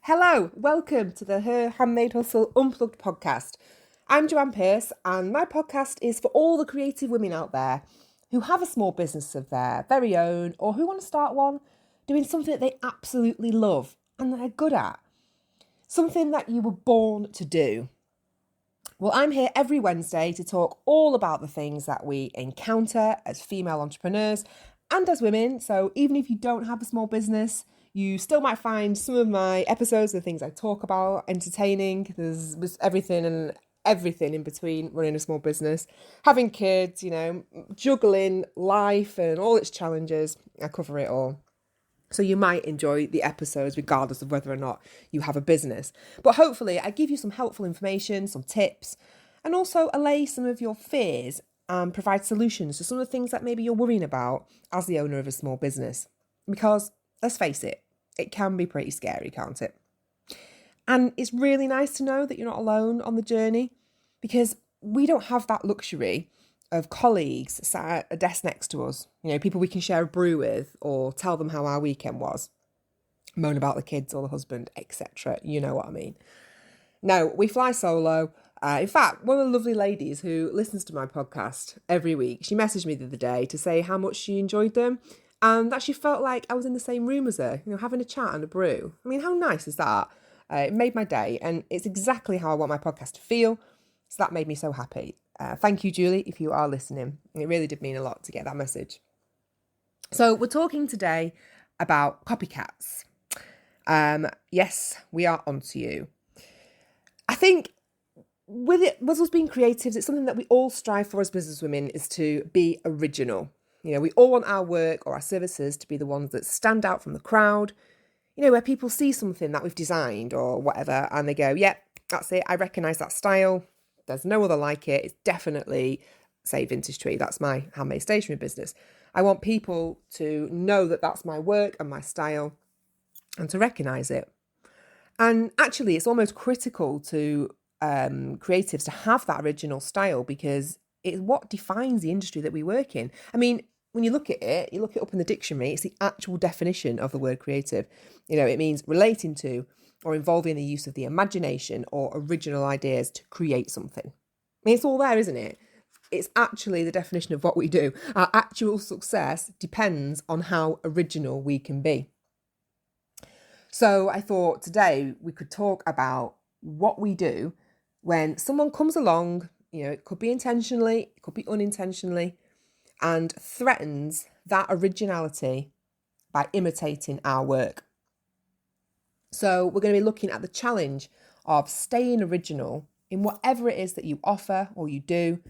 Hello, welcome to the Her Handmade Hustle Unplugged podcast. I'm Joanne and my podcast is for all the creative women out there who have a small business of their very own or who want to start one doing something that they absolutely love and they're good at. Something that you were born to do. Well, I'm here every Wednesday to talk all about the things that we encounter as female entrepreneurs and as women. So even if you don't have a small business, you still might find some of my episodes, the things I talk about, entertaining. There's everything in between running a small business, having kids, juggling life and all its challenges. I cover it all. So you might enjoy the episodes regardless of whether or not you have a business. But hopefully I give you some helpful information, some tips, and also allay some of your fears and provide solutions to some of the things that maybe you're worrying about as the owner of a small business. Because let's face it can be pretty scary, can't it? And it's really nice to know that you're not alone on the journey, because we don't have that luxury of colleagues sat at a desk next to us, people we can share a brew with or tell them how our weekend was, moan about the kids or the husband, etc. You know what I mean. No, we fly solo. In fact, one of the lovely ladies who listens to my podcast every week, she messaged me the other day to say how much she enjoyed them and that she felt like I was in the same room as her, having a chat and a brew. I mean, how nice is that? It made my day, and it's exactly how I want my podcast to feel. So that made me so happy. Thank you, Julie, if you are listening. It really did mean a lot to get that message. So we're talking today about copycats. Yes, we are onto you. I think with us being creatives, it's something that we all strive for as businesswomen, is to be original. We all want our work or our services to be the ones that stand out from the crowd, where people see something that we've designed or whatever and they go, yeah, that's it. I recognise that style. There's no other like it. It's definitely, say, Vintage Tree. That's my handmade stationery business. I want people to know that that's my work and my style and to recognise it. And actually, it's almost critical to creatives to have that original style, because it's what defines the industry that we work in. I mean, when you look at it, you look it up in the dictionary, it's the actual definition of the word creative. It means relating to or involving the use of the imagination or original ideas to create something. I mean, it's all there, isn't it? It's actually the definition of what we do. Our actual success depends on how original we can be. So I thought today we could talk about what we do when someone comes along, it could be intentionally, it could be unintentionally, and threatens that originality by imitating our work. So we're going to be looking at the challenge of staying original in whatever it is that you offer or you do,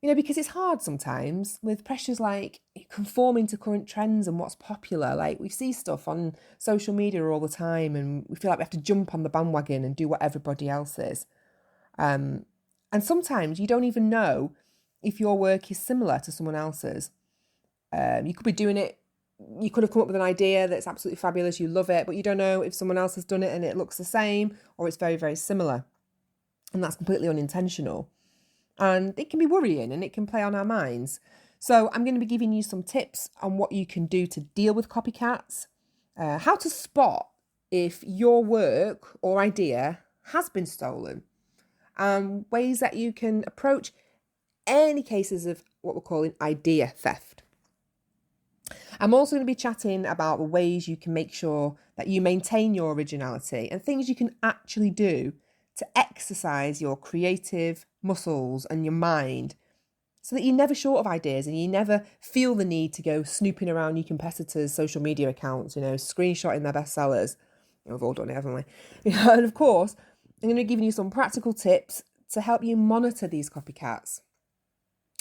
because it's hard sometimes with pressures like conforming to current trends and what's popular. Like, we see stuff on social media all the time and we feel like we have to jump on the bandwagon and do what everybody else is. And sometimes you don't even know if your work is similar to someone else's. You could be doing it, you could have come up with an idea that's absolutely fabulous, you love it, but you don't know if someone else has done it and it looks the same or it's very, very similar. And that's completely unintentional. And it can be worrying and it can play on our minds. So I'm going to be giving you some tips on what you can do to deal with copycats, how to spot if your work or idea has been stolen, and ways that you can approach any cases of what we're calling idea theft. I'm also going to be chatting about the ways you can make sure that you maintain your originality and things you can actually do to exercise your creative muscles and your mind so that you're never short of ideas and you never feel the need to go snooping around your competitors' social media accounts, screenshotting their bestsellers. We've all done it, haven't we? And of course, I'm going to be giving you some practical tips to help you monitor these copycats.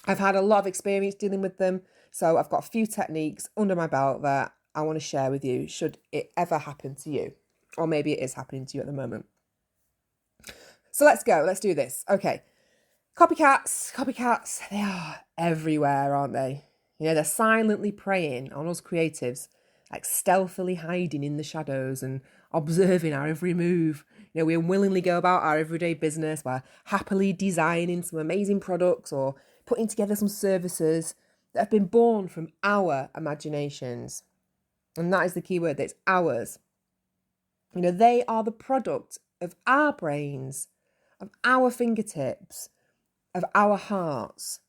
I've had a lot of experience dealing with them, so I've got a few techniques under my belt that I want to share with you should it ever happen to you, or maybe it is happening to you at the moment. So let's go, let's do this. Okay, copycats, they are everywhere, aren't they? They're silently preying on us creatives, like stealthily hiding in the shadows and observing our every move. We unwillingly go about our everyday business. We're happily designing some amazing products or putting together some services that have been born from our imaginations. And that is the key word, that it's ours. They are the product of our brains, of our fingertips, of our hearts.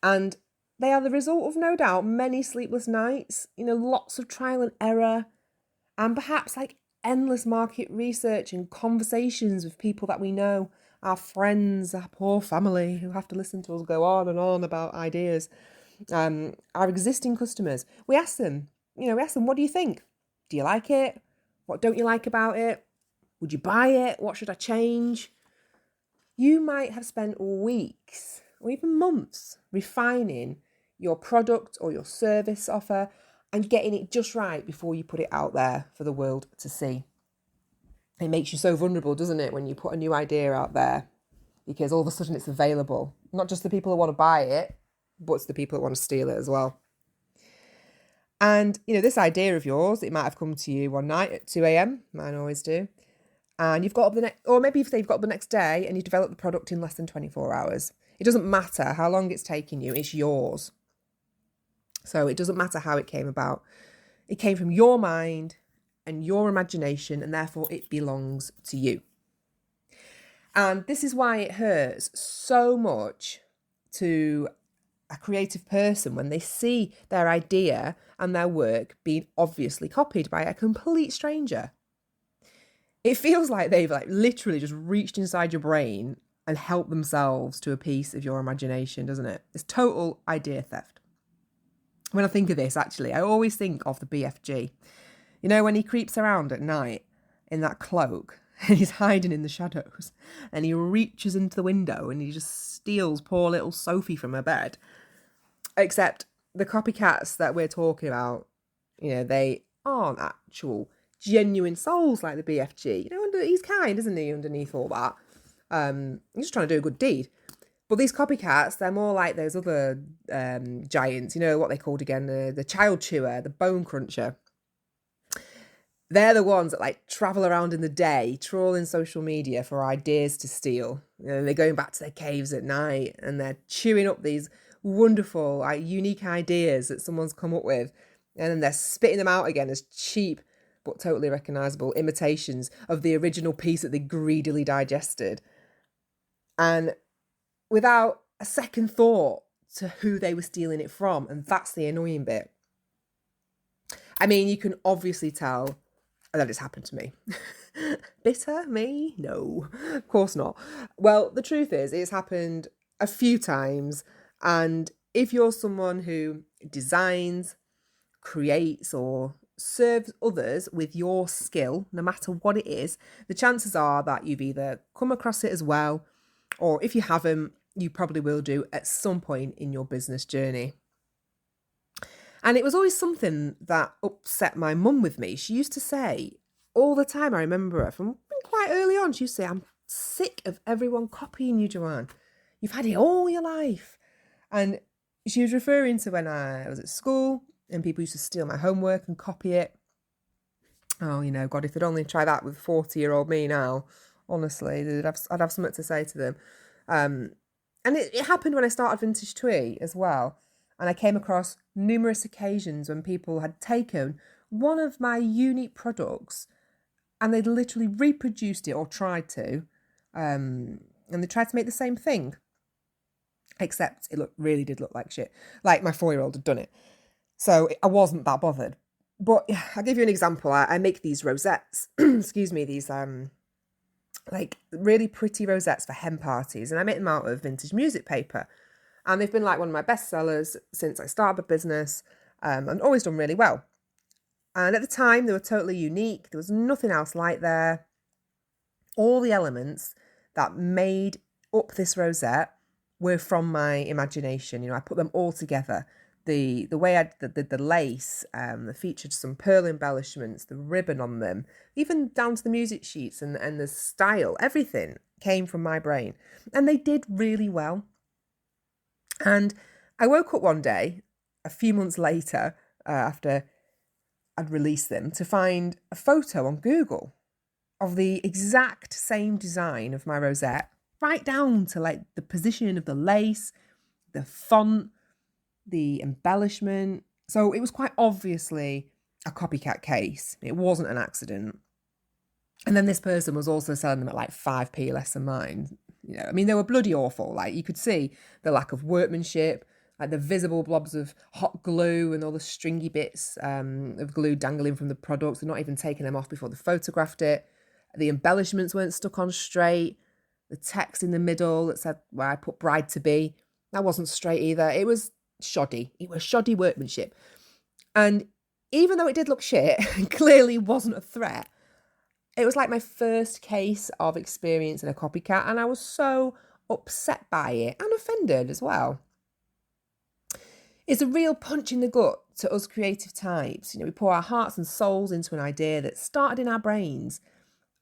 And they are the result of, no doubt, many sleepless nights, lots of trial and error, and perhaps endless market research and conversations with people that we know, our friends, our poor family who have to listen to us go on and on about ideas, our existing customers. We ask them, what do you think? Do you like it? What don't you like about it? Would you buy it? What should I change? You might have spent weeks or even months refining your product or your service offer and getting it just right before you put it out there for the world to see. It makes you so vulnerable, doesn't it, when you put a new idea out there, because all of a sudden it's available. Not just the people who want to buy it, but it's the people that want to steal it as well. And, this idea of yours, it might have come to you one night at 2 a.m. Mine always do. And you've got up the next, or maybe if you've got up the next day and you develop the product in less than 24 hours. It doesn't matter how long it's taken you, it's yours. So it doesn't matter how it came about. It came from your mind and your imagination, and therefore it belongs to you. And this is why it hurts so much to a creative person when they see their idea and their work being obviously copied by a complete stranger. It feels like they've literally just reached inside your brain and helped themselves to a piece of your imagination, doesn't it? It's total idea theft. When I think of this, actually, I always think of the BFG. When he creeps around at night in that cloak and he's hiding in the shadows and he reaches into the window and he just steals poor little Sophie from her bed. Except the copycats that we're talking about, they aren't actual genuine souls like the BFG. He's kind, isn't he, underneath all that? He's just trying to do a good deed. But these copycats, they're more like those other giants, what they called again, the child chewer, the bone cruncher. They're the ones that travel around in the day, trawling social media for ideas to steal. They're going back to their caves at night and they're chewing up these wonderful, unique ideas that someone's come up with. And then they're spitting them out again as cheap but totally recognisable imitations of the original piece that they greedily digested. And without a second thought to who they were stealing it from. And that's the annoying bit. You can obviously tell that it's happened to me. Bitter? Me? No, of course not. Well, the truth is, it's happened a few times. And if you're someone who designs, creates, or serves others with your skill, no matter what it is, the chances are that you've either come across it as well, or if you haven't, you probably will do at some point in your business journey. And it was always something that upset my mum with me. She used to say all the time, I remember her from quite early on, she used to say, "I'm sick of everyone copying you, Joanne. You've had it all your life." And she was referring to when I was at school and people used to steal my homework and copy it. Oh, God, if they'd only try that with 40-year-old me now, honestly, I'd have something to say to them. And it happened when I started Vintage Twee as well. And I came across numerous occasions when people had taken one of my unique products and they'd literally reproduced it or tried to. And they tried to make the same thing. Except it really did look like shit. Like my 4-year-old had done it. So I wasn't that bothered. But I'll give you an example. I make these rosettes. Excuse me, these really pretty rosettes for hen parties. And I make them out of vintage music paper. And they've been one of my best sellers since I started the business. And always done really well. And at the time, they were totally unique. There was nothing else like there. All the elements that made up this rosette were from my imagination. I put them all together. The way I did the lace, they featured some pearl embellishments, the ribbon on them, even down to the music sheets and the style. Everything came from my brain. And they did really well. And I woke up one day, a few months later, after I'd released them, to find a photo on Google of the exact same design of my rosette, right down to the position of the lace, the font, the embellishment. So it was quite obviously a copycat case. It wasn't an accident. And then this person was also selling them at like 5p less than mine. I mean, they were bloody awful. Like, you could see the lack of workmanship, like the visible blobs of hot glue and all the stringy bits of glue dangling from the products. They're not even taking them off before they photographed it. The embellishments weren't stuck on straight. The text in the middle that said where I put bride to be, that wasn't straight either. It was shoddy. It was shoddy workmanship. And even though it did look shit and clearly wasn't a threat, it was like my first case of experiencing a copycat, and I was so upset by it and offended as well. It's a real punch in the gut to us creative types. We pour our hearts and souls into an idea that started in our brains,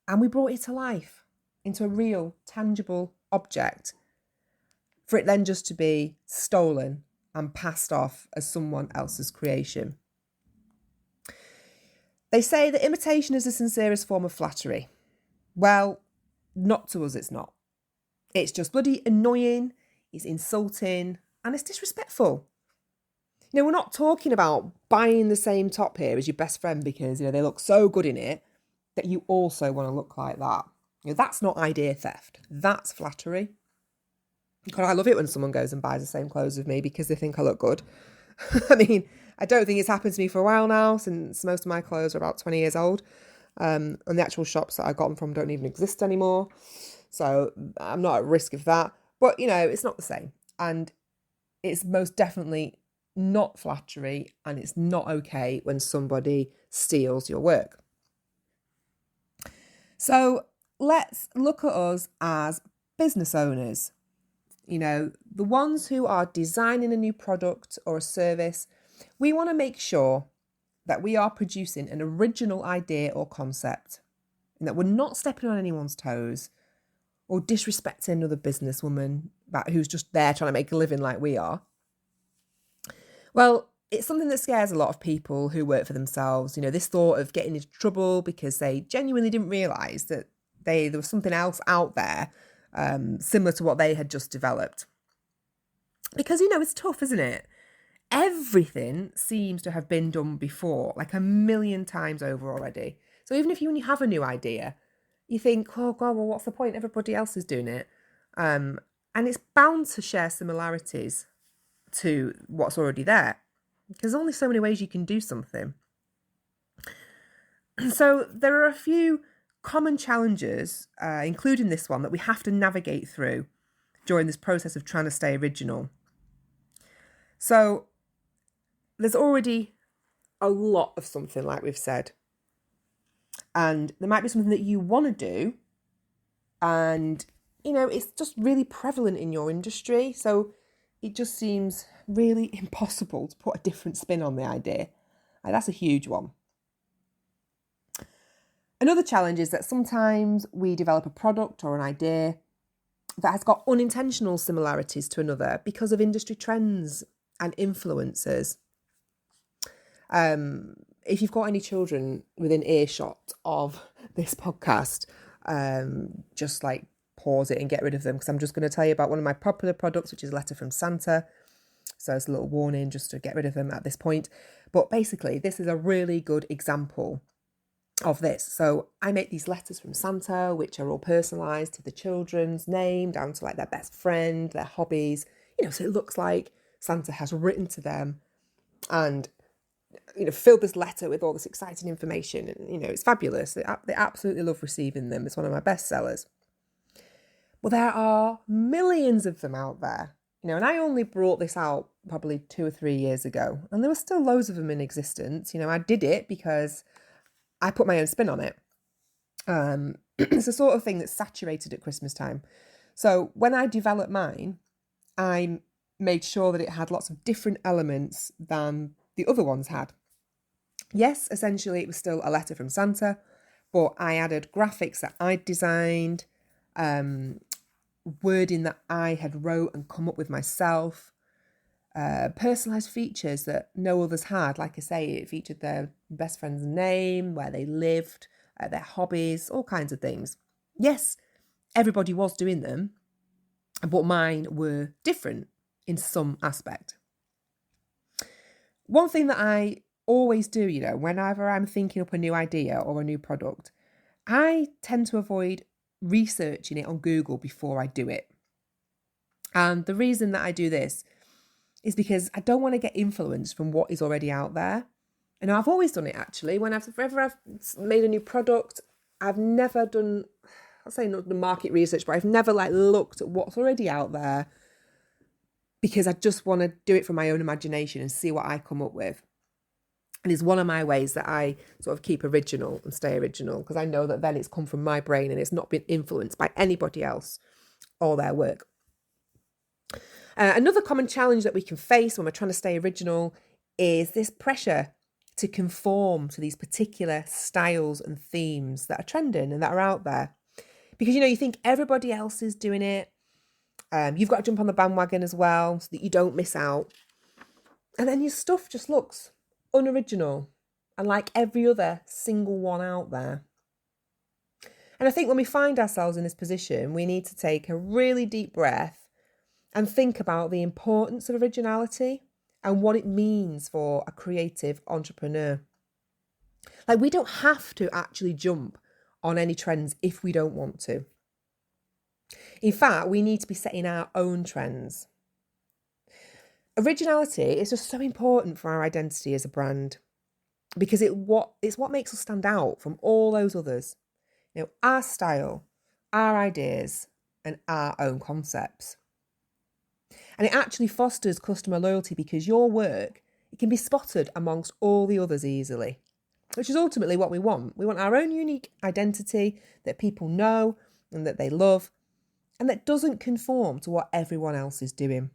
and we brought it to life into a real, tangible object, for it then just to be stolen and passed off as someone else's creation. They say that imitation is the sincerest form of flattery. Well, not to us, it's not. It's just bloody annoying, it's insulting, and it's disrespectful. We're not talking about buying the same top here as your best friend because, they look so good in it that you also want to look like that. That's not idea theft. That's flattery. God, I love it when someone goes and buys the same clothes as me because they think I look good. I mean, I don't think it's happened to me for a while now, since most of my clothes are about 20 years old. And the actual shops that I got them from don't even exist anymore. So I'm not at risk of that. But, it's not the same. And it's most definitely not flattery, and it's not okay when somebody steals your work. So let's look at us as business owners. The ones who are designing a new product or a service, we want to make sure that we are producing an original idea or concept, and that we're not stepping on anyone's toes or disrespecting another businesswoman who's just there trying to make a living like we are. Well, it's something that scares a lot of people who work for themselves. This thought of getting into trouble because they genuinely didn't realise that there was something else out there similar to what they had just developed. Because, it's tough, isn't it? Everything seems to have been done before, like a million times over already. So even if you only have a new idea, you think, oh God, well, what's the point? Everybody else is doing it. And it's bound to share similarities to what's already there, because there's only so many ways you can do something. So there are a few common challenges, including this one, that we have to navigate through during this process of trying to stay original. So there's already a lot of something, like we've said, and there might be something that you want to do, and it's just really prevalent in your industry, so it just seems really impossible to put a different spin on the idea. And that's a huge one. Another challenge is that sometimes we develop a product or an idea that has got unintentional similarities to another because of industry trends and influencers. If you've got any children within earshot of this podcast, just like pause it and get rid of them, because I'm just going to tell you about one of my popular products, which is Letter from Santa. So it's a little warning just to get rid of them at this point. But basically, this is a really good example of this. So I make these letters from Santa, which are all personalised to the children's name, down to like their best friend, their hobbies, so it looks like Santa has written to them and, filled this letter with all this exciting information. And, it's fabulous. They absolutely love receiving them. It's one of my best sellers. Well, there are millions of them out there, and I only brought this out probably 2 or 3 years ago, and there were still loads of them in existence. I did it because I put my own spin on it. It's the sort of thing that's saturated at Christmas time. So when I developed mine, I made sure that it had lots of different elements than the other ones had. Yes, essentially it was still a letter from Santa, but I added graphics that I'd designed, wording that I had wrote and come up with myself, personalised features that no others had. Like I say, it featured their best friend's name, where they lived, their hobbies, all kinds of things. Yes, everybody was doing them, but mine were different in some aspect. One thing that I always do, whenever I'm thinking up a new idea or a new product, I tend to avoid researching it on Google before I do it. And the reason that I do this is because I don't want to get influenced from what is already out there. And I've always done it actually. Whenever I've made a new product, I've never done, I'll say not the market research, but I've never looked at what's already out there, because I just want to do it from my own imagination and see what I come up with. And it's one of my ways that I sort of keep original and stay original, because I know that then it's come from my brain and it's not been influenced by anybody else or their work. Another common challenge that we can face when we're trying to stay original is this pressure to conform to these particular styles and themes that are trending and that are out there. Because, you think everybody else is doing it. You've got to jump on the bandwagon as well so that you don't miss out. And then your stuff just looks unoriginal and like every other single one out there. And I think when we find ourselves in this position, we need to take a really deep breath and think about the importance of originality and what it means for a creative entrepreneur. We don't have to actually jump on any trends if we don't want to. In fact, we need to be setting our own trends. Originality is just so important for our identity as a brand, because it's what makes us stand out from all those others. Our style, our ideas, and our own concepts. And it actually fosters customer loyalty, because your work, it can be spotted amongst all the others easily, which is ultimately what we want. We want our own unique identity that people know and that they love, and that doesn't conform to what everyone else is doing.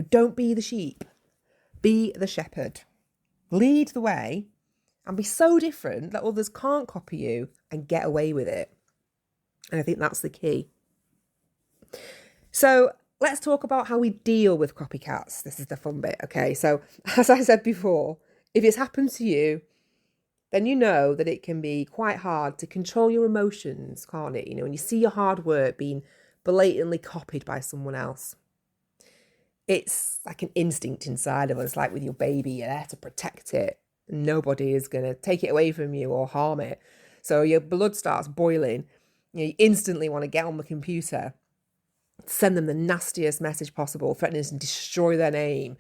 Don't be the sheep, be the shepherd. Lead the way and be so different that others can't copy you and get away with it. And I think that's the key. So let's talk about how we deal with copycats. This is the fun bit, okay? So as I said before, if it's happened to you, then you know that it can be quite hard to control your emotions, can't it? When you see your hard work being blatantly copied by someone else. It's like an instinct inside of us, like with your baby, you're there to protect it. Nobody is going to take it away from you or harm it. So your blood starts boiling. You instantly want to get on the computer, send them the nastiest message possible, threatening to destroy their name,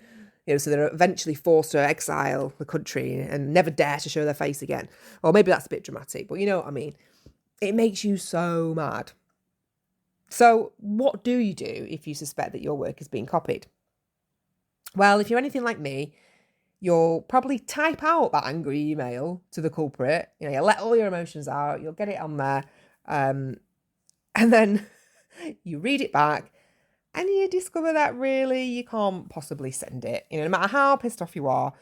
so they're eventually forced to exile the country and never dare to show their face again. Or maybe that's a bit dramatic, but you know what I mean. It makes you so mad. So what do you do if you suspect that your work is being copied? Well, if you're anything like me, you'll probably type out that angry email to the culprit. You let all your emotions out, you'll get it on there. And then you read it back and you discover that really you can't possibly send it. No matter how pissed off you are,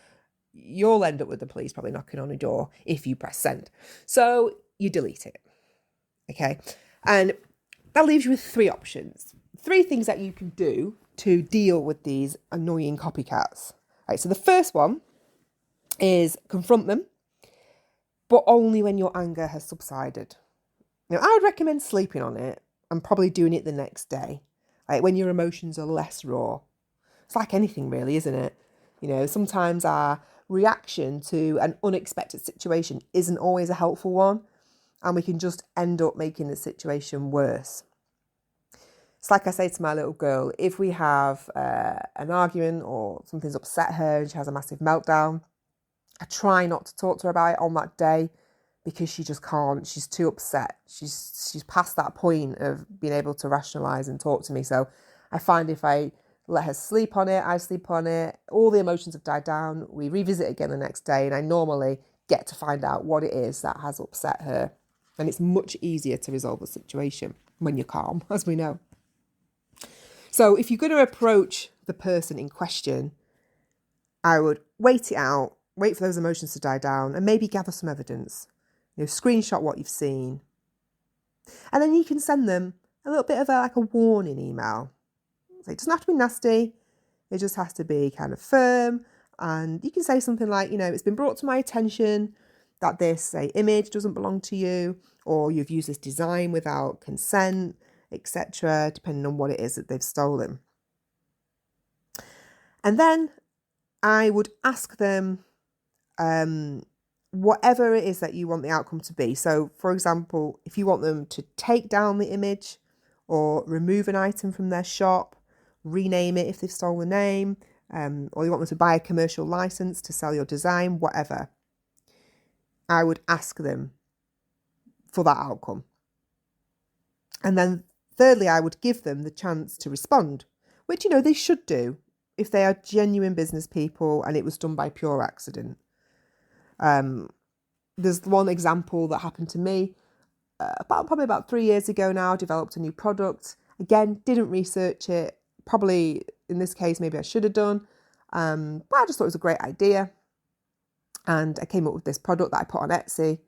you'll end up with the police probably knocking on your door if you press send. So you delete it. Okay. And that leaves you with 3 options. 3 things that you can do to deal with these annoying copycats. Right, so the first one is confront them, but only when your anger has subsided. Now, I would recommend sleeping on it and probably doing it the next day, like when your emotions are less raw. It's like anything really, isn't it? Sometimes our reaction to an unexpected situation isn't always a helpful one, and we can just end up making the situation worse. It's like I say to my little girl, if we have an argument or something's upset her and she has a massive meltdown, I try not to talk to her about it on that day, because she just can't. She's too upset. She's past that point of being able to rationalise and talk to me. So I find if I let her sleep on it, I sleep on it, all the emotions have died down, we revisit it again the next day, and I normally get to find out what it is that has upset her. And it's much easier to resolve the situation when you're calm, as we know. So if you're going to approach the person in question, I would wait it out, wait for those emotions to die down, and maybe gather some evidence. Screenshot what you've seen. And then you can send them a little bit of a warning email. So it doesn't have to be nasty. It just has to be kind of firm. And you can say something like, it's been brought to my attention that this, say, image doesn't belong to you, or you've used this design without consent, etc., depending on what it is that they've stolen. And then I would ask them whatever it is that you want the outcome to be. So, for example, if you want them to take down the image or remove an item from their shop, rename it if they've stolen the name, or you want them to buy a commercial license to sell your design, whatever, I would ask them for that outcome. And then thirdly, I would give them the chance to respond, which, they should do if they are genuine business people and it was done by pure accident. There's one example that happened to me probably about 3 years ago now. I developed a new product. Again, didn't research it. Probably in this case, maybe I should have done. But I just thought it was a great idea. And I came up with this product that I put on Etsy.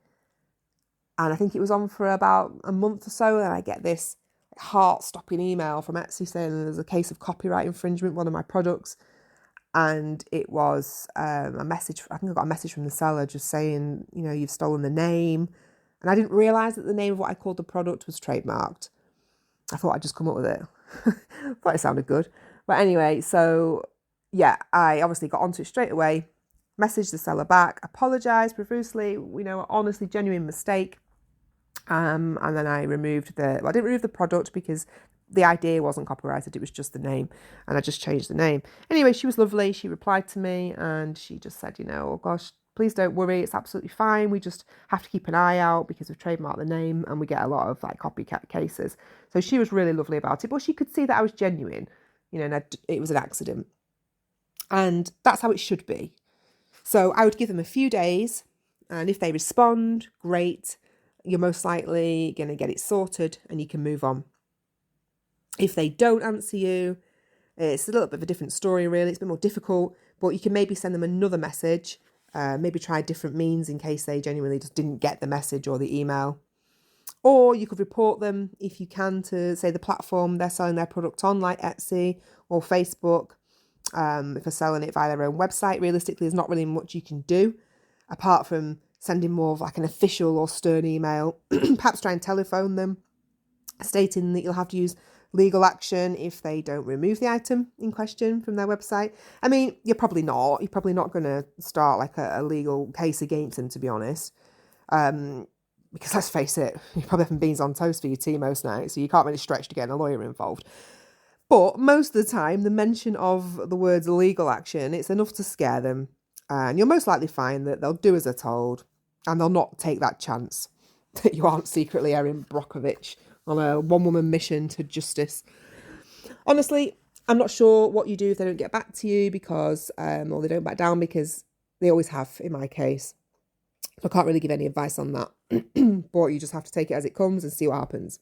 And I think it was on for about a month or so. And I get this heart-stopping email from Etsy saying there's a case of copyright infringement, one of my products. And it was a message, I think I got a message from the seller just saying, you've stolen the name. And I didn't realise that the name of what I called the product was trademarked. I thought I'd just come up with it. Thought it sounded good. But anyway, so yeah, I obviously got onto it straight away, messaged the seller back, apologised profusely, honestly, genuine mistake. And then I didn't remove the product because the idea wasn't copyrighted, it was just the name, and I just changed the name. Anyway, she was lovely. She replied to me and she just said, oh gosh, please don't worry, it's absolutely fine. We just have to keep an eye out because we've trademarked the name and we get a lot of copycat cases. So she was really lovely about it, but she could see that I was genuine, and it was an accident. And that's how it should be. So I would give them a few days, and if they respond, great. You're most likely going to get it sorted and you can move on. If they don't answer you, it's a little bit of a different story, really. It's a bit more difficult, but you can maybe send them another message, maybe try different means in case they genuinely just didn't get the message or the email. Or you could report them if you can to, say, the platform they're selling their product on, like Etsy or Facebook. If they're selling it via their own website, realistically, there's not really much you can do apart from sending more of an official or stern email, perhaps try and telephone them, stating that you'll have to use legal action if they don't remove the item in question from their website. I mean, you're probably not going to start a legal case against them, to be honest. Because let's face it, you probably have beans on toast for your tea most nights, so you can't really stretch to getting a lawyer involved. But most of the time, the mention of the words legal action, it's enough to scare them. And you'll most likely find that they'll do as they're told, and they'll not take that chance that you aren't secretly Erin Brockovich on a one-woman mission to justice. Honestly, I'm not sure what you do if they don't get back to you because, or they don't back down, because they always have in my case. I can't really give any advice on that, but you just have to take it as it comes and see what happens.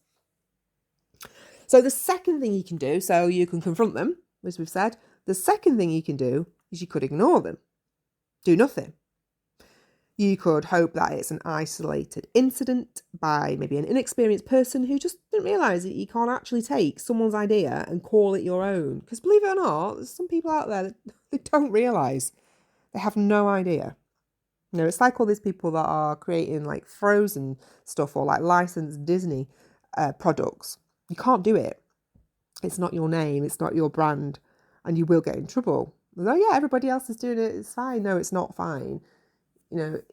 So the second thing you can do, so you can confront them, as we've said. The second thing you can do is you could ignore them. Do nothing. You could hope that it's an isolated incident by maybe an inexperienced person who just didn't realise that you can't actually take someone's idea and call it your own. Because believe it or not, there's some people out there that don't realise. They have no idea. It's like all these people that are creating Frozen stuff or licensed Disney products. You can't do it. It's not your name. It's not your brand. And you will get in trouble. Oh yeah, everybody else is doing it. It's fine. No, it's not fine.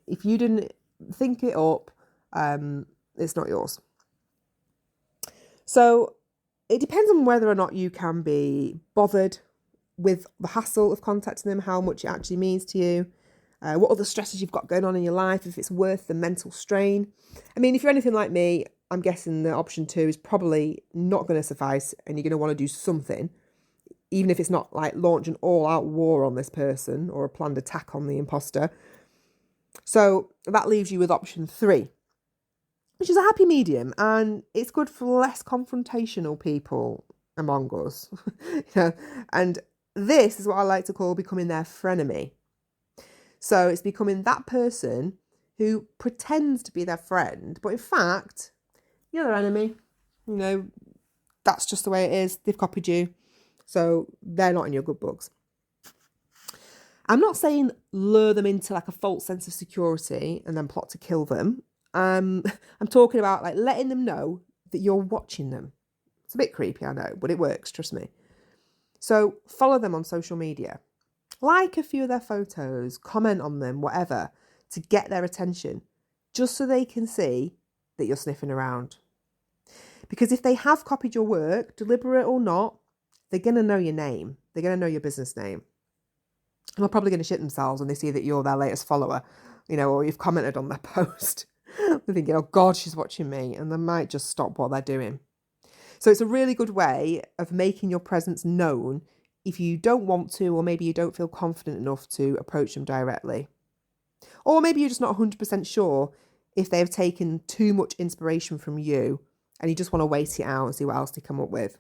If you didn't think it up, it's not yours. So it depends on whether or not you can be bothered with the hassle of contacting them, how much it actually means to you, what other stresses you've got going on in your life, if it's worth the mental strain. I mean, if you're anything like me, I'm guessing that option 2 is probably not going to suffice and you're going to want to do something, even if it's not launch an all-out war on this person or a planned attack on the imposter. So that leaves you with option 3, which is a happy medium, and it's good for less confrontational people among us. And this is what I like to call becoming their frenemy. So it's becoming that person who pretends to be their friend, but in fact, you're their enemy. That's just the way it is. They've copied you, so they're not in your good books. I'm not saying lure them into a false sense of security and then plot to kill them. I'm talking about letting them know that you're watching them. It's a bit creepy, I know, but it works, trust me. So follow them on social media. Like a few of their photos, comment on them, whatever. to get their attention, just so they can see that you're sniffing around. Because if they have copied your work, deliberate or not, they're going to know your name. They're going to know your business name. And they're probably going to shit themselves when they see that you're their latest follower, or you've commented on their post. They're thinking, oh God, she's watching me. And they might just stop what they're doing. So it's a really good way of making your presence known if you don't want to, or maybe you don't feel confident enough to approach them directly. Or maybe you're just not 100% sure if they have taken too much inspiration from you and you just want to wait it out and see what else they come up with.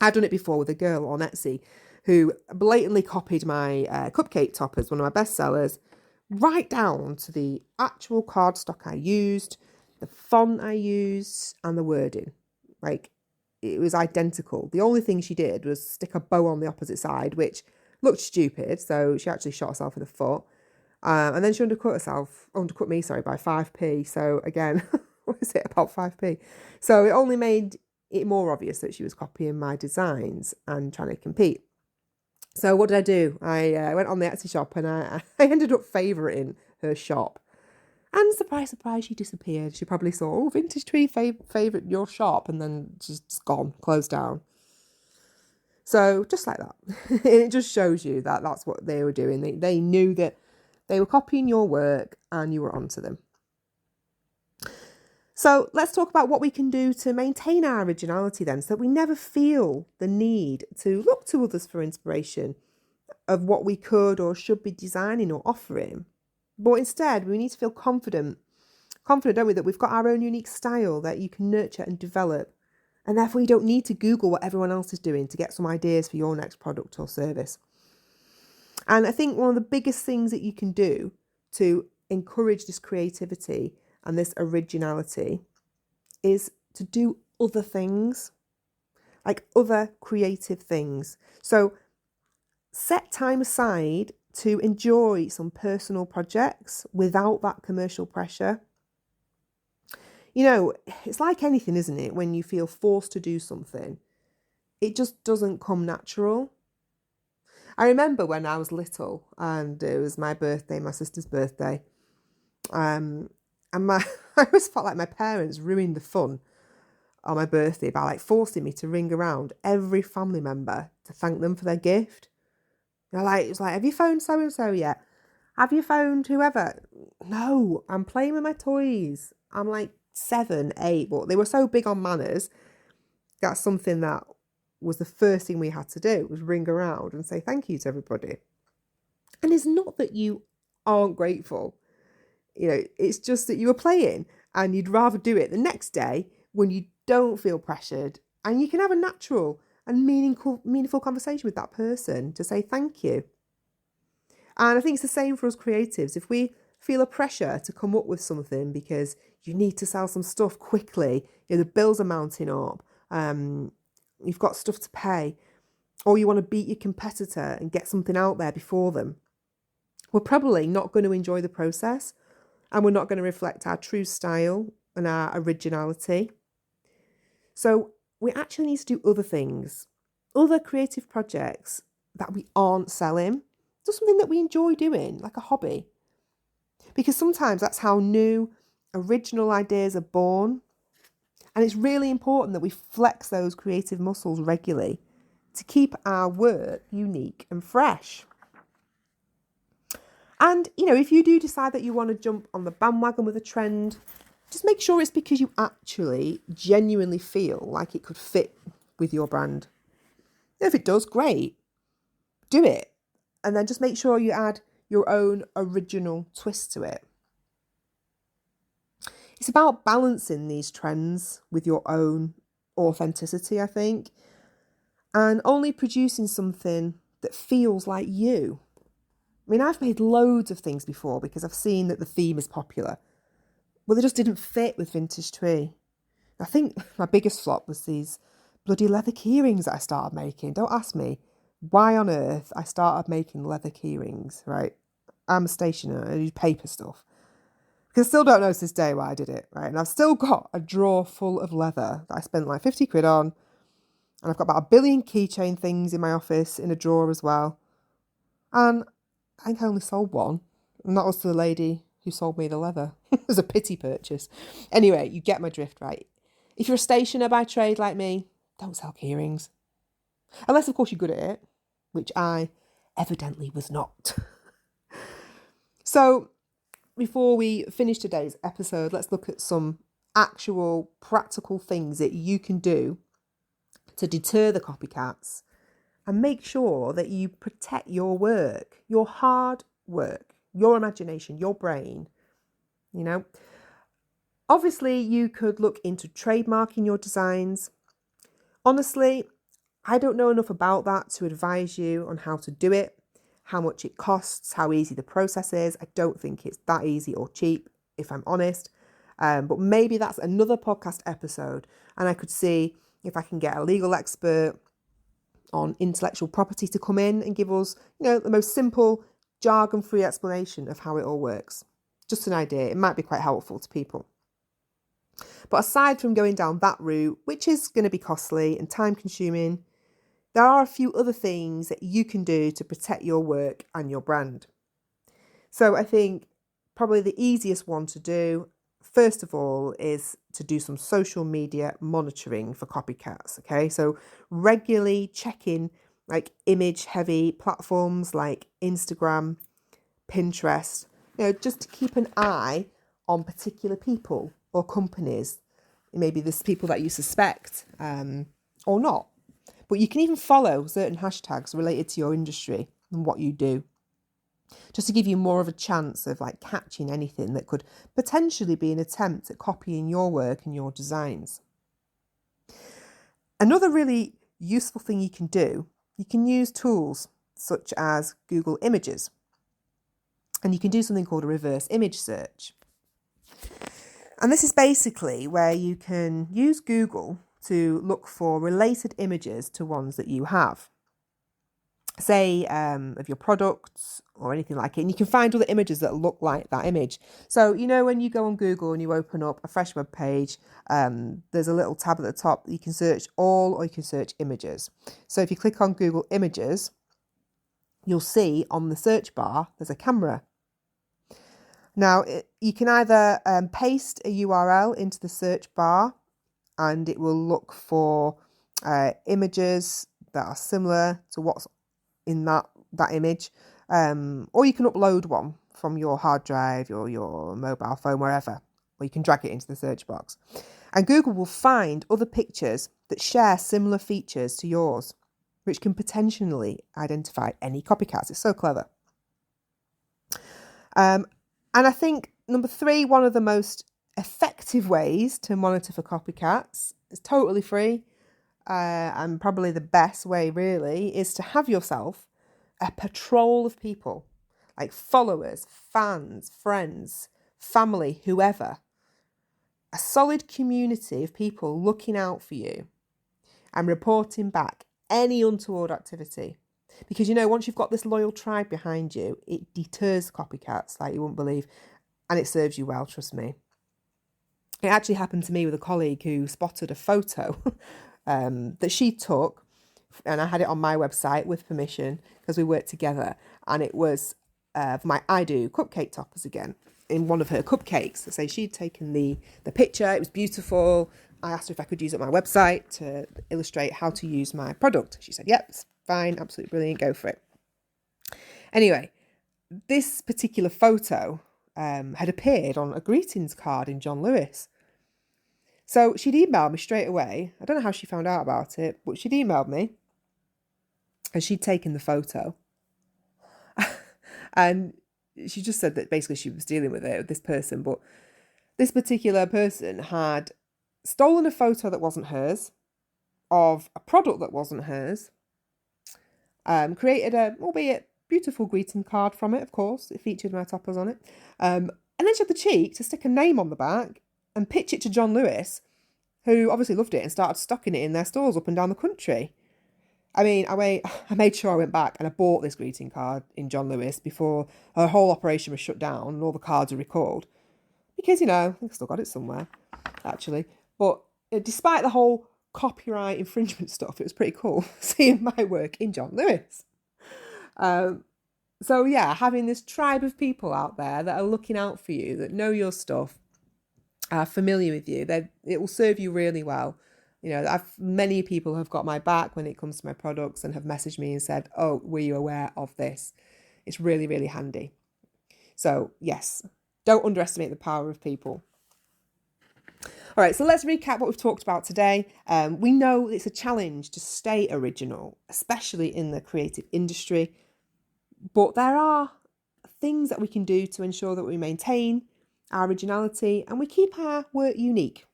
I've done it before with a girl on Etsy who blatantly copied my cupcake toppers, one of my best sellers, right down to the actual cardstock I used, the font I used, and the wording. Like, it was identical. The only thing she did was stick a bow on the opposite side, which looked stupid. So she actually shot herself in the foot. And then she undercut me, by 5p. So again, what is it, about 5p? So it only made it more obvious that she was copying my designs and trying to compete. So what did I do? I went on the Etsy shop and I ended up favoriting her shop. And surprise, surprise, she disappeared. She probably saw, Vintage Tree favourite your shop, and then she's just gone, closed down. So just like that. It just shows you that that's what they were doing. They knew that they were copying your work and you were onto them. So let's talk about what we can do to maintain our originality then, so that we never feel the need to look to others for inspiration of what we could or should be designing or offering. But instead, we need to feel confident, don't we, that we've got our own unique style that you can nurture and develop. And therefore, you don't need to Google what everyone else is doing to get some ideas for your next product or service. And I think one of the biggest things that you can do to encourage this creativity and this originality is to do other things, like other creative things. So set time aside to enjoy some personal projects without that commercial pressure. It's like anything, isn't it? When you feel forced to do something, it just doesn't come natural. I remember when I was little and it was my birthday, my sister's birthday. And I always felt like my parents ruined the fun on my birthday by forcing me to ring around every family member to thank them for their gift. It was like, have you phoned so-and-so yet? Have you phoned whoever? No, I'm playing with my toys. I'm 7, 8, but they were so big on manners. That's something that was the first thing we had to do, was ring around and say thank you to everybody. And it's not that you aren't grateful. It's just that you were playing and you'd rather do it the next day when you don't feel pressured and you can have a natural and meaningful conversation with that person to say thank you. And I think it's the same for us creatives. If we feel a pressure to come up with something because you need to sell some stuff quickly, the bills are mounting up, you've got stuff to pay, or you want to beat your competitor and get something out there before them, we're probably not going to enjoy the process and we're not going to reflect our true style and our originality. So we actually need to do other things, other creative projects that we aren't selling, just something that we enjoy doing, like a hobby. Because sometimes that's how new, original ideas are born. And it's really important that we flex those creative muscles regularly to keep our work unique and fresh. And, if you do decide that you want to jump on the bandwagon with a trend, just make sure it's because you actually genuinely feel like it could fit with your brand. If it does, great. Do it. And then just make sure you add your own original twist to it. It's about balancing these trends with your own authenticity, I think, and only producing something that feels like you. I've made loads of things before because I've seen that the theme is popular, but they just didn't fit with Vintage Tree. I think my biggest flop was these bloody leather keyrings that I started making. Don't ask me why on earth I started making leather keyrings, right? I'm a stationer, I do paper stuff. Because I still don't know to this day why I did it, right? And I've still got a drawer full of leather that I spent 50 quid on. And I've got about 1 billion keychain things in my office in a drawer as well. And I think I only sold one. And that was the lady who sold me the leather. It was a pity purchase. Anyway, you get my drift, right? If you're a stationer by trade like me, don't sell key rings. Unless, of course, you're good at it, which I evidently was not. So, before we finish today's episode, let's look at some actual practical things that you can do to deter the copycats and make sure that you protect your work, your hard work, your imagination, your brain, you know. Obviously, you could look into trademarking your designs. Honestly, I don't know enough about that to advise you on how to do it, how much it costs, how easy the process is. I don't think it's that easy or cheap, if I'm honest. But maybe that's another podcast episode, and I could see if I can get a legal expert on intellectual property to come in and give us, the most simple, jargon-free explanation of how it all works. Just an idea. It might be quite helpful to people. But aside from going down that route, which is going to be costly and time-consuming, there are a few other things that you can do to protect your work and your brand. So I think probably the easiest one to do, first of all, is to do some social media monitoring for copycats, okay? So regularly checking like image-heavy platforms like Instagram, Pinterest, just to keep an eye on particular people or companies. Maybe there's people that you suspect or not. But you can even follow certain hashtags related to your industry and what you do, just to give you more of a chance of like catching anything that could potentially be an attempt at copying your work and your designs. Another really useful thing you can do, you can use tools such as Google Images, and you can do something called a reverse image search. And this is basically where you can use Google to look for related images to ones that you have. Say of your products or anything like it. And you can find other images that look like that image. So, when you go on Google and you open up a fresh web page, there's a little tab at the top. You can search all or you can search images. So if you click on Google Images, you'll see on the search bar, there's a camera. Now, you can either paste a URL into the search bar and it will look for images that are similar to what's in that image, or you can upload one from your hard drive or your mobile phone, wherever, or you can drag it into the search box. And Google will find other pictures that share similar features to yours, which can potentially identify any copycats. It's so clever. And I think number 3, one of the most effective ways to monitor for copycats, is totally free, and probably the best way really, is to have yourself a patrol of people, like followers, fans, friends, family, whoever. A solid community of people looking out for you and reporting back any untoward activity. Because, once you've got this loyal tribe behind you, it deters copycats like you wouldn't believe. And it serves you well, trust me. It actually happened to me with a colleague who spotted a photo that she took, and I had it on my website with permission because we worked together. And it was for my I Do cupcake toppers again, in one of her cupcakes. So she'd taken the picture. It was beautiful. I asked her if I could use it on my website to illustrate how to use my product. She said, yep, it's fine, absolutely brilliant, go for it. Anyway, this particular photo had appeared on a greetings card in John Lewis. So she'd emailed me straight away. I don't know how she found out about it, but she'd emailed me and she'd taken the photo. And she just said that basically she was dealing with it with this person, but this particular person had stolen a photo that wasn't hers, of a product that wasn't hers, created a, albeit beautiful greeting card from it, of course. It featured my toppers on it. And then she had the cheek to stick a name on the back and pitch it to John Lewis, who obviously loved it and started stocking it in their stores up and down the country. I mean, I made sure I went back and I bought this greeting card in John Lewis before her whole operation was shut down and all the cards were recalled. Because, I think I still got it somewhere, actually. But despite the whole copyright infringement stuff, it was pretty cool seeing my work in John Lewis. So yeah, having this tribe of people out there that are looking out for you, that know your stuff, are familiar with you, it will serve you really well. Many people have got my back when it comes to my products and have messaged me and said, oh, were you aware of this? It's really, really handy. So yes, don't underestimate the power of people. All right, so let's recap what we've talked about today. We know it's a challenge to stay original, especially in the creative industry, but there are things that we can do to ensure that we maintain our originality and we keep our work unique.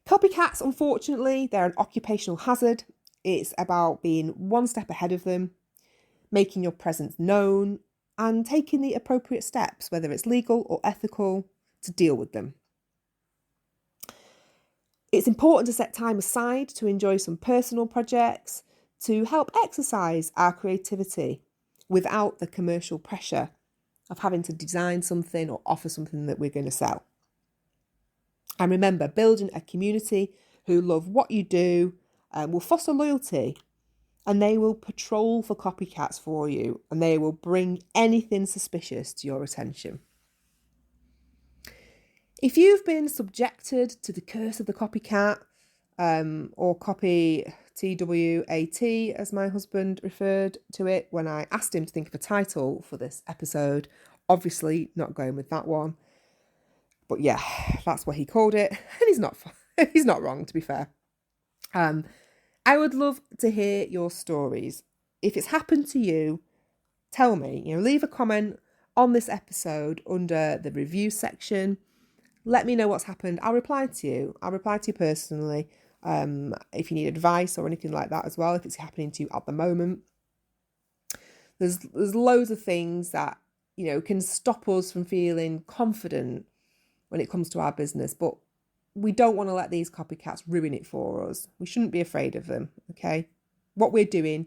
Copycats, unfortunately, they're an occupational hazard. It's about being one step ahead of them, making your presence known, and taking the appropriate steps, whether it's legal or ethical, to deal with them. It's important to set time aside to enjoy some personal projects to help exercise our creativity without the commercial pressure of having to design something or offer something that we're going to sell. And remember, building a community who love what you do will foster loyalty, and they will patrol for copycats for you, and they will bring anything suspicious to your attention. If you've been subjected to the curse of the copycat, or copy TWAT, as my husband referred to it when I asked him to think of a title for this episode, obviously not going with that one. But yeah, that's what he called it, and he's not wrong, to be fair. I would love to hear your stories. If it's happened to you, tell me. Leave a comment on this episode under the review section. Let me know what's happened. I'll reply to you. I'll reply to you personally. If you need advice or anything like that as well, if it's happening to you at the moment. There's loads of things that, can stop us from feeling confident when it comes to our business, but we don't want to let these copycats ruin it for us. We shouldn't be afraid of them, okay? What we're doing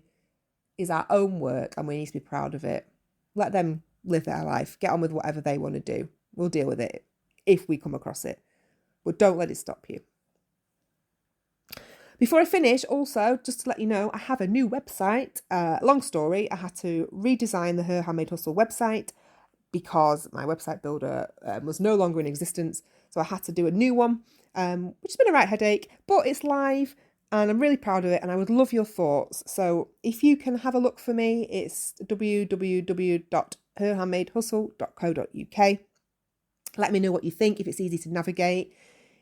is our own work and we need to be proud of it. Let them live their life. Get on with whatever they want to do. We'll deal with it if we come across it. But don't let it stop you. Before I finish, also, just to let you know, I have a new website. Long story, I had to redesign the Her Handmade Hustle website because my website builder was no longer in existence. So I had to do a new one, which has been a right headache, but it's live and I'm really proud of it and I would love your thoughts. So if you can have a look for me, it's www.herhandmadehustle.co.uk. Let me know what you think, if it's easy to navigate,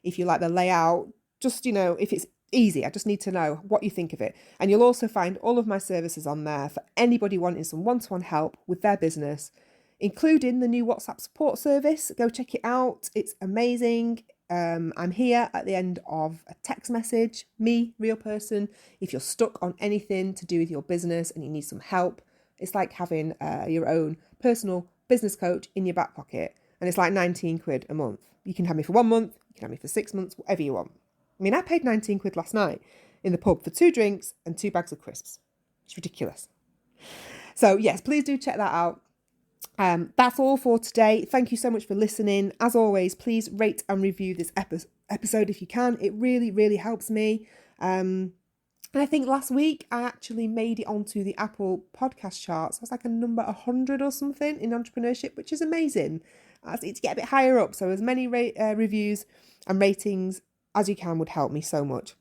if you like the layout, just, if it's easy. I just need to know what you think of it. And you'll also find all of my services on there for anybody wanting some one-to-one help with their business, including the new WhatsApp support service. Go check it out. It's amazing. I'm here at the end of a text message, me, real person. If you're stuck on anything to do with your business and you need some help, it's like having your own personal business coach in your back pocket. And it's like 19 quid a month. You can have me for 1 month, you can have me for 6 months, whatever you want. I mean, I paid 19 quid last night in the pub for 2 drinks and 2 bags of crisps. It's ridiculous. So yes, please do check that out. That's all for today. Thank you so much for listening. As always, please rate and review this episode if you can. It really, really helps me. And I think last week I actually made it onto the Apple podcast charts. I was like a number 100 or something in entrepreneurship, which is amazing. I need to get a bit higher up. So as many reviews and ratings as you can would help me so much.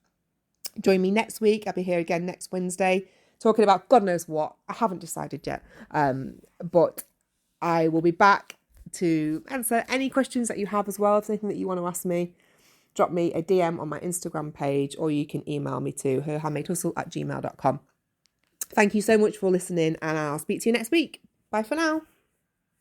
Join me next week. I'll be here again next Wednesday talking about God knows what. I haven't decided yet. But I will be back to answer any questions that you have as well. If there's anything that you want to ask me, drop me a DM on my Instagram page or you can email me to herhandmadehustle@gmail.com. Thank you so much for listening and I'll speak to you next week. Bye for now.